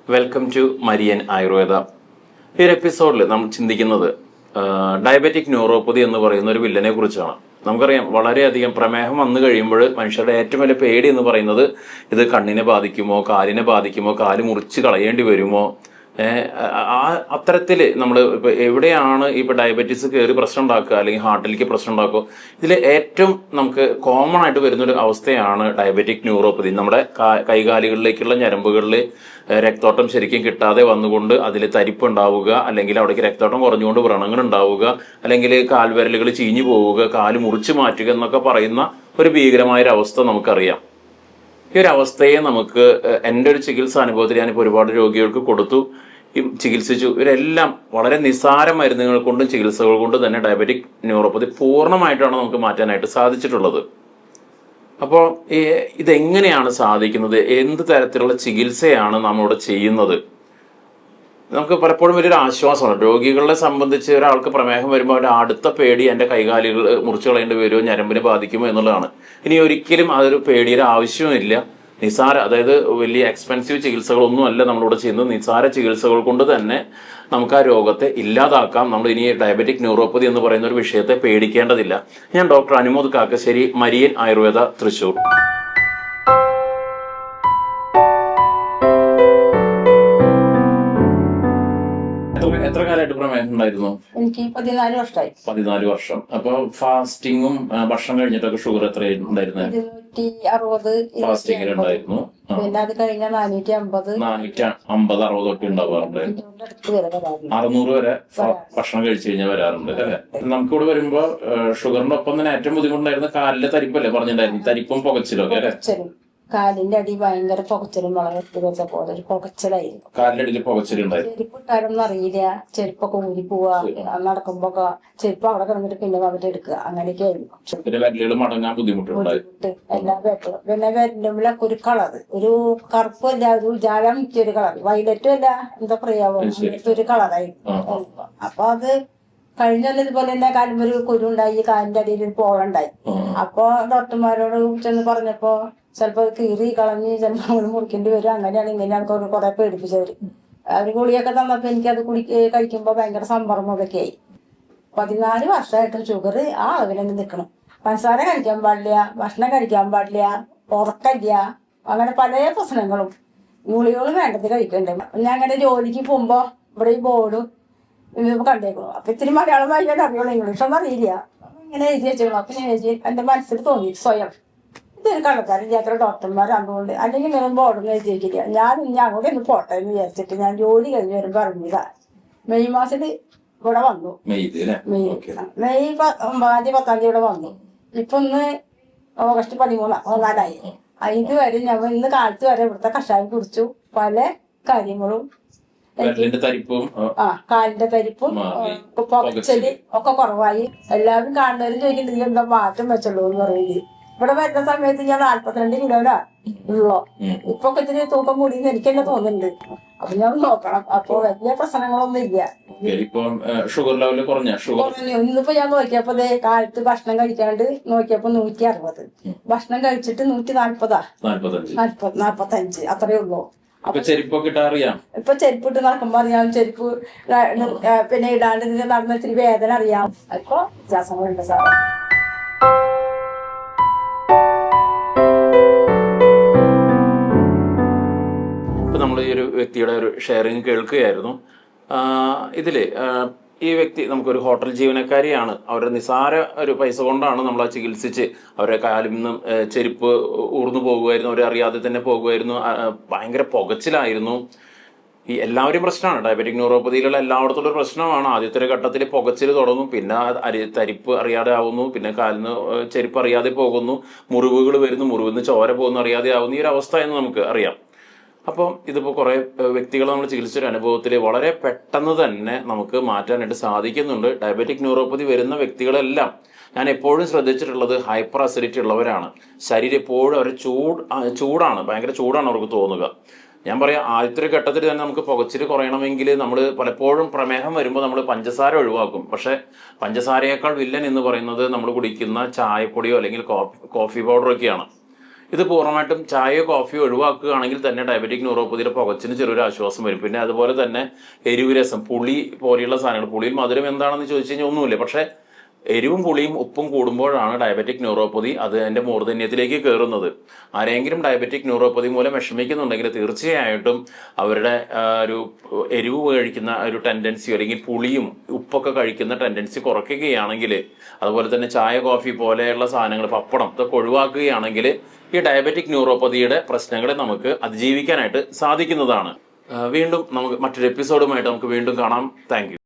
Welcome to Marian Ayurveda. ഈ ഒരു എപ്പിസോഡിൽ നമ്മൾ ചിന്തിക്കുന്നത് ഡയബറ്റിക് ന്യൂറോപ്പതി എന്ന് പറയുന്ന ഒരു വില്ലനെ കുറിച്ചാണ്. നമുക്കറിയാം, വളരെയധികം പ്രമേഹം വന്നു കഴിയുമ്പോൾ മനുഷ്യരുടെ ഏറ്റവും വലിയ പേടി എന്ന് പറയുന്നത് ഇത് കണ്ണിനെ ബാധിക്കുമോ, കാലിനെ ബാധിക്കുമോ, കാല് മുറിച്ച് കളയേണ്ടി വരുമോ, അത്തരത്തിൽ നമ്മൾ ഇപ്പോൾ എവിടെയാണ് ഇപ്പോൾ ഡയബറ്റീസ് കയറി പ്രശ്നം ഉണ്ടാക്കുക അല്ലെങ്കിൽ ഹാർട്ടിലേക്ക് പ്രശ്നം ഉണ്ടാക്കുക. ഇതിൽ ഏറ്റവും നമുക്ക് കോമൺ ആയിട്ട് വരുന്നൊരു അവസ്ഥയാണ് ഡയബറ്റിക് ന്യൂറോപ്പതി. നമ്മുടെ കൈകാലുകളിലേക്കുള്ള ഞരമ്പുകളിൽ രക്തോട്ടം ശരിക്കും കിട്ടാതെ വന്നുകൊണ്ട് അതിൽ തരിപ്പ് ഉണ്ടാവുക, അല്ലെങ്കിൽ അവിടേക്ക് രക്തോട്ടം കുറഞ്ഞുകൊണ്ട് വ്രണങ്ങൾ ഉണ്ടാവുക, അല്ലെങ്കിൽ കാൽവിരലുകൾ ചീഞ്ഞു പോവുക, കാല് മുറിച്ച് മാറ്റുക എന്നൊക്കെ പറയുന്ന ഒരു ഭീകരമായൊരു അവസ്ഥ നമുക്കറിയാം. ഈ ഒരു അവസ്ഥയെ നമുക്ക് എൻ്റെ ഒരു ചികിത്സാ അനുഭവത്തിൽ ഞാനിപ്പോൾ ഒരുപാട് രോഗികൾക്ക് കൊടുത്തു, ചികിത്സിച്ചു. ഇവരെല്ലാം വളരെ നിസ്സാര മരുന്നുകൾ കൊണ്ടും ചികിത്സകൾ കൊണ്ടും തന്നെ ഡയബറ്റിക് ന്യൂറോപ്പതി പൂർണ്ണമായിട്ടാണ് നമുക്ക് മാറ്റാനായിട്ട് സാധിച്ചിട്ടുള്ളത്. അപ്പോൾ ഇതെങ്ങനെയാണ് സാധിക്കുന്നത്, എന്ത് തരത്തിലുള്ള ചികിത്സയാണ് നമ്മളിവിടെ ചെയ്യുന്നത്? നമുക്ക് പലപ്പോഴും വലിയൊരു ആശ്വാസമാണ്. രോഗികളെ സംബന്ധിച്ച് ഒരാൾക്ക് പ്രമേഹം വരുമ്പോൾ അവരുടെ അടുത്ത പേടി എൻ്റെ കൈകാലുകൾ മുറിച്ചു കളയേണ്ടി വരുമോ, ഞരമ്പിനെ ബാധിക്കുമോ എന്നുള്ളതാണ്. ഇനി ഒരിക്കലും അതൊരു പേടിയുടെ ആവശ്യവുമില്ല. നിസാര, അതായത് വലിയ എക്സ്പെൻസീവ് ചികിത്സകളൊന്നും അല്ല നമ്മളിവിടെ ചെയ്യുന്നത്. നിസാര ചികിത്സകൾ കൊണ്ട് തന്നെ നമുക്ക് ആ രോഗത്തെ ഇല്ലാതാക്കാം. നമ്മൾ ഇനി ഡയബറ്റിക് ന്യൂറോപ്പതി എന്ന് പറയുന്ന ഒരു വിഷയത്തെ പേടിക്കേണ്ടതില്ല. ഞാൻ ഡോക്ടർ അനുമോദ് കാക്കശ്ശേരി, മരിയൻ ആയുർവേദ, തൃശ്ശൂർ. എത്ര കാലമായിട്ട് പ്രമേഹം ഉണ്ടായിരുന്നു? എനിക്ക് 14 വർഷമായി. 14 വർഷം. അപ്പൊ ഫാസ്റ്റിങ്ങും ഭക്ഷണം കഴിഞ്ഞിട്ടൊക്കെ ഷുഗർ എത്ര ഉണ്ടായിരുന്നു? 260 ഫാസ്റ്റിംഗ് ഉണ്ടായിരുന്നു. പിന്നെ അത് കഴിഞ്ഞ 450 450-60 ഒക്കെ ഉണ്ടാവാറുണ്ട്. 600 വരെ ഭക്ഷണം കഴിച്ചു കഴിഞ്ഞാൽ വരാറുണ്ട് അല്ലെ? നമുക്കിവിടെ വരുമ്പോ ഷുഗറിന്റെ ഒപ്പം തന്നെ ഏറ്റവും ബുദ്ധിമുട്ടുണ്ടായിരുന്ന കാലിലെ തരിപ്പല്ലേ പറഞ്ഞിട്ടുണ്ടായിരുന്നു? തരിപ്പും പുകച്ചിലും ഒക്കെ അല്ലെ? കാലിന്റെ അടി ഭയങ്കര പുകച്ചിലും വളരെ വെച്ച പോലെ ഒരു പുകച്ചിലായിരുന്നു. കാലിന്റെ അടിയിൽ പുകച്ചിലുണ്ടായിരുന്നു. ചെരുപ്പിട്ടാരൊന്നും അറിയില്ല, ചെരുപ്പൊക്കെ ഊരി പോവാ, നടക്കുമ്പോ ചെരുപ്പ് അവിടെ കിടന്നിട്ട് പിന്നെ വന്നിട്ട് എടുക്കുക, അങ്ങനെയൊക്കെ ആയിരുന്നു. പിന്നെ വിരലുകൾ മടങ്ങാൻ ബുദ്ധിമുട്ടുണ്ട്. എല്ലാ വിരലും പിന്നെ വിരലുമ്പിലൊക്കെ ഒരു കളർ, ഒരു കറുപ്പല്ല, ഒരു ജാഴ മിക്കൊരു കളർ, വൈലറ്റും അല്ല, എന്താ പറയാവോ, അങ്ങനത്തെ ഒരു കളറായിരുന്നു. അപ്പൊ അത് കഴിഞ്ഞൊന്നും ഇതുപോലെ തന്നെ കാലുമ്പൊരു കുരുണ്ടായി, കാലിന്റെ അടിയിൽ ഒരു പോളുണ്ടായി. അപ്പൊ ഡോക്ടർമാരോട് ചെന്ന് പറഞ്ഞപ്പോ ചിലപ്പോ കീറി കളഞ്ഞ് ചിലപ്പോ നമ്മൾ മുറിക്കേണ്ടി വരും, അങ്ങനെയാണ് ഇങ്ങനെയാണ് കുറെ പേടിപ്പിച്ചവര്. അവര് ഗുളിയൊക്കെ തന്നപ്പോ എനിക്കത് കഴിക്കുമ്പോ ഭയങ്കര സമ്മർദ്ദമൊക്കെ ആയി. 14 വർഷമായിട്ട് ഷുഗർ ആ അളവിലെന്നെ നിൽക്കണം. പഞ്ചസാര കഴിക്കാൻ പാടില്ല, ഭക്ഷണം കഴിക്കാൻ പാടില്ല, ഉറക്കല്ല, അങ്ങനെ പല പ്രശ്നങ്ങളും. ഗുളികളും വേണ്ടത് കഴിക്കണ്ടേ. ഞാൻ അങ്ങനെ ജോലിക്ക് പോകുമ്പോ ഇവിടെ ഈ ബോർഡും കണ്ടേക്കണു. അപ്പൊ ഇത്തിരി മലയാളം വായിക്കാൻ അറിയുള്ളൂ, ഇംഗ്ലീഷൊന്നും അറിയില്ല. ഇങ്ങനെ എഴുതി വെച്ചേക്കണം. അപ്പൊ ഞാൻ എഴുതി എന്റെ മനസ്സിൽ തോന്നി സ്വയം ഇതൊരു കടക്കാരില്ലാത്ത ഡോക്ടർമാർ അതുകൊണ്ട്, അല്ലെങ്കിൽ ഇങ്ങനെ ബോർഡൊന്നും എഴുതി വെക്കില്ല. ഞാൻ അങ്ങോട്ട് ഒന്ന് പോട്ടെ എന്ന് വിചാരിച്ചിട്ട് ഞാൻ ജോലി കഴിഞ്ഞ് വരുമ്പോ ഇറങ്ങിയതാ. മെയ് മാസത്തിൽ ഇവിടെ വന്നു. മെയ് 9, 10 ഇവിടെ വന്നു. ഇപ്പൊ ഇന്ന് ഓഗസ്റ്റ് 13 അതിന് വരെ ഞങ്ങൾ ഇന്ന് കാലത്ത് വരെ ഇവിടുത്തെ കഷായം കുടിച്ചു. പല കാര്യങ്ങളും കാലിന്റെ തരിപ്പും പുകച്ചല് ഒക്കെ കുറവായി. എല്ലാവരും കാണുന്നവരും ചോദിക്കുന്നുണ്ട് എന്താ മാറ്റം വെച്ചുള്ളൂ എന്ന് പറയുന്നത്. ഇവിടെ വരുന്ന സമയത്ത് ഞാൻ 42 കിലോനാ ഉള്ളോ. ഇപ്പൊ ഇത്തിരി തൂക്കം കൂടിയെന്ന് എനിക്ക് തന്നെ തോന്നുന്നുണ്ട്. അപ്പൊ ഞാൻ നോക്കണം. അപ്പൊ വലിയ പ്രശ്നങ്ങളൊന്നും ഇല്ല. ഷുഗർ ലെവൽ കുറഞ്ഞു. ഇന്നിപ്പോ ഞാൻ നോക്കിയപ്പോ കാലത്ത് ഭക്ഷണം കഴിക്കാണ്ട് നോക്കിയപ്പോ 160, ഭക്ഷണം കഴിച്ചിട്ട് 145 അത്രേ ഉള്ളൂ. ഇപ്പൊ ചെരുപ്പിട്ട് നടക്കുമ്പോ അറിയാം, ചെരുപ്പ് പിന്നെ ഇടാണ്ട് നടന്ന ഇത്തിരി വേദന അറിയാം. അപ്പൊ വ്യത്യാസങ്ങളുണ്ട് സാറേ. ഇപ്പൊ നമ്മൾ ഈ ഒരു വ്യക്തിയുടെ ഒരു ഷെയറിങ് കേൾക്കുകയായിരുന്നു. ഇതില് ഈ വ്യക്തി നമുക്കൊരു ഹോട്ടൽ ജീവനക്കാരിയാണ്. അവരുടെ നിസാര ഒരു പൈസ കൊണ്ടാണ് നമ്മൾ ആ ചികിത്സിച്ച് അവരുടെ കാലിൽ നിന്നും ചെരുപ്പ് ഊർന്നു പോകുമായിരുന്നു, അവരറിയാതെ തന്നെ പോകുമായിരുന്നു. ഭയങ്കര പുകച്ചിലായിരുന്നു. ഈ എല്ലാവരും പ്രശ്നമാണ്. ഡയബറ്റിക് ന്യൂറോപ്പതിയിലുള്ള എല്ലായിടത്തുള്ള പ്രശ്നമാണ്. ആദ്യത്തെ ഘട്ടത്തിൽ പുകച്ചിൽ തുടങ്ങും, പിന്നെ തരിപ്പ് അറിയാതെ ആവുന്നു, പിന്നെ കാലിന് ചെരുപ്പ് അറിയാതെ പോകുന്നു, മുറിവുകൾ വരുന്നു, മുറിവിൽ നിന്ന് ചോര പോകുന്നു, അറിയാതെ ആവുന്നു. ഈ ഒരു അവസ്ഥ എന്ന് നമുക്ക് അറിയാം. അപ്പം ഇതിപ്പോൾ കുറേ വ്യക്തികൾ നമ്മൾ ചികിത്സിച്ചൊരു അനുഭവത്തിൽ വളരെ പെട്ടെന്ന് തന്നെ നമുക്ക് മാറ്റാനായിട്ട് സാധിക്കുന്നുണ്ട്. ഡയബറ്റിക് ന്യൂറോപ്പതി വരുന്ന വ്യക്തികളെല്ലാം ഞാൻ എപ്പോഴും ശ്രദ്ധിച്ചിട്ടുള്ളത് ഹൈപ്പർ അസിഡിറ്റി ഉള്ളവരാണ്. ശരീരം എപ്പോഴും അവർ ചൂടാണ്, ഭയങ്കര ചൂടാണ് അവർക്ക് തോന്നുക. ഞാൻ പറയാം, ആദ്യത്തെ ഘട്ടത്തിൽ തന്നെ നമുക്ക് പുകച്ചിൽ കുറയണമെങ്കിൽ നമ്മൾ പലപ്പോഴും പ്രമേഹം വരുമ്പോൾ നമ്മൾ പഞ്ചസാര ഒഴിവാക്കും. പക്ഷേ പഞ്ചസാരയേക്കാൾ വില്ലൻ എന്ന് പറയുന്നത് നമ്മൾ കുടിക്കുന്ന ചായപ്പൊടിയോ അല്ലെങ്കിൽ കോഫി പൗഡറൊക്കെയാണ്. ഇത് പൂർണ്ണമായിട്ടും ചായയോ കോഫിയോ ഒഴിവാക്കുകയാണെങ്കിൽ തന്നെ ഡയബറ്റിക് ന്യൂറോപ്പതിയുടെ പുകച്ചിന് ചെറിയൊരു ആശ്വാസം വരും. പിന്നെ അതുപോലെ തന്നെ എരിവ് രസം, പുളി പോലെയുള്ള സാധനങ്ങൾ, പുളിയിൽ മധുരം എന്താണെന്ന് ചോദിച്ചു കഴിഞ്ഞാൽ ഒന്നുമില്ല. പക്ഷേ എരിവും പുളിയും ഉപ്പും കൂടുമ്പോഴാണ് ഡയബറ്റിക് ന്യൂറോപ്പതി അത് അതിൻ്റെ മൂർധന്യത്തിലേക്ക് കയറുന്നത്. ആരെങ്കിലും ഡയബറ്റിക് ന്യൂറോപ്പതി മൂലം വിഷമിക്കുന്നുണ്ടെങ്കിൽ തീർച്ചയായിട്ടും അവരുടെ ഒരു എരിവ് കഴിക്കുന്ന ഒരു ടെൻഡൻസി അല്ലെങ്കിൽ പുളിയും ഉപ്പൊക്കെ കഴിക്കുന്ന ടെൻഡൻസി കുറയ്ക്കുകയാണെങ്കിൽ, അതുപോലെ തന്നെ ചായ കോഫി പോലെയുള്ള സാധനങ്ങൾ, പപ്പടം ഇതൊക്കെ ഒഴിവാക്കുകയാണെങ്കിൽ ഈ ഡയബറ്റിക് ന്യൂറോപ്പതിയുടെ പ്രശ്നങ്ങളെ നമുക്ക് അതിജീവിക്കാനായിട്ട് സാധിക്കുന്നതാണ്. വീണ്ടും നമുക്ക് മറ്റൊരു എപ്പിസോഡുമായിട്ട് നമുക്ക് വീണ്ടും കാണാം. Thank you.